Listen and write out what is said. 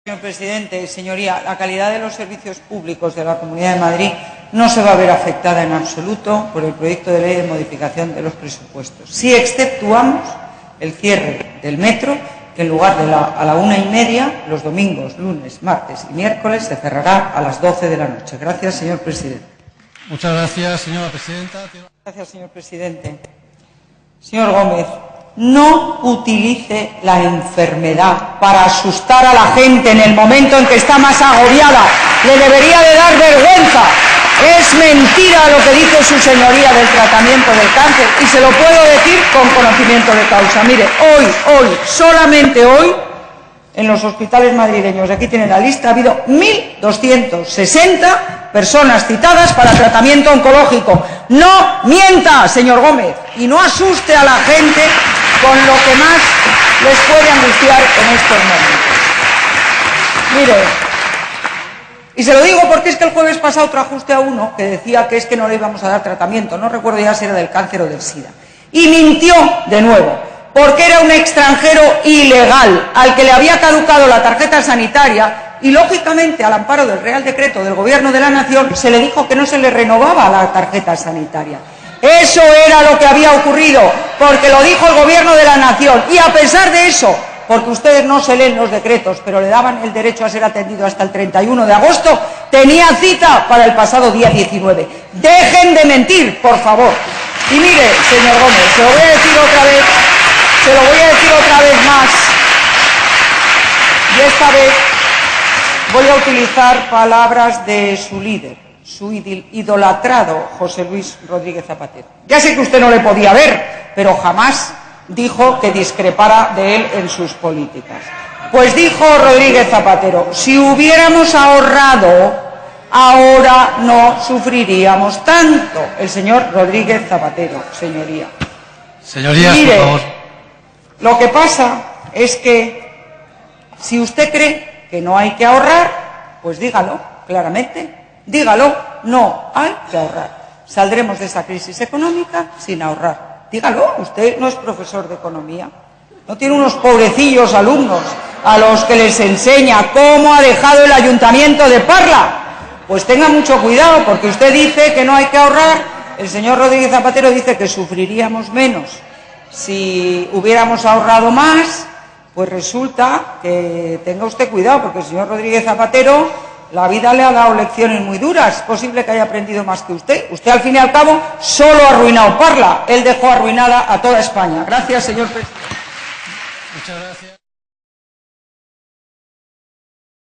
Señor presidente, señoría, la calidad de los servicios públicos de la Comunidad de Madrid no se va a ver afectada en absoluto por el proyecto de ley de modificación de los presupuestos. Si exceptuamos el cierre del metro, que en lugar de a la 1:30, los domingos, lunes, martes y miércoles se cerrará a las 12 de la noche. Gracias, señor presidente. Muchas gracias, señora presidenta. Gracias, señor presidente. Señor Gómez, no utilice la enfermedad para asustar a la gente en el momento en que está más agobiada. Le debería de dar vergüenza. Es mentira lo que dice su señoría del tratamiento del cáncer y se lo puedo decir con conocimiento de causa. Mire, hoy, solamente hoy, en los hospitales madrileños, aquí tienen la lista, ha habido 1.260 personas citadas para tratamiento oncológico. No mienta, señor Gómez, y no asuste a la gente con lo que más les puede angustiar en estos momentos. Mire, y se lo digo porque es que el jueves pasado trajo usted a uno que decía que es que no le íbamos a dar tratamiento, no recuerdo ya si era del cáncer o del SIDA, y mintió de nuevo, porque era un extranjero ilegal al que le había caducado la tarjeta sanitaria y, lógicamente, al amparo del Real Decreto del Gobierno de la Nación, se le dijo que no se le renovaba la tarjeta sanitaria. Eso era lo que había ocurrido, porque lo dijo el Gobierno de la Nación, y a pesar de eso, porque ustedes no se leen los decretos, pero le daban el derecho a ser atendido hasta el 31 de agosto, tenía cita para el pasado día 19. Dejen de mentir, por favor. Y mire, señor Gómez, se lo voy a decir otra vez, más, y esta vez voy a utilizar palabras de su líder, su idolatrado José Luis Rodríguez Zapatero. Ya sé que usted no le podía ver, pero jamás dijo que discrepara de él en sus políticas. Pues dijo Rodríguez Zapatero, si hubiéramos ahorrado, ahora no sufriríamos tanto. El señor Rodríguez Zapatero, señoría. Señorías, mire, por favor. Lo que pasa es que si usted cree que no hay que ahorrar, pues dígalo claramente, dígalo, no hay que ahorrar. Saldremos de esa crisis económica sin ahorrar. Dígalo, usted no es profesor de economía, no tiene unos pobrecillos alumnos a los que les enseña cómo ha dejado el Ayuntamiento de Parla. Pues tenga mucho cuidado, porque usted dice que no hay que ahorrar, el señor Rodríguez Zapatero dice que sufriríamos menos si hubiéramos ahorrado más. Pues resulta que tenga usted cuidado, porque el señor Rodríguez Zapatero, la vida le ha dado lecciones muy duras. Es posible que haya aprendido más que usted. Usted, al fin y al cabo, solo ha arruinado Parla. Él dejó arruinada a toda España. Gracias, señor presidente. Muchas gracias.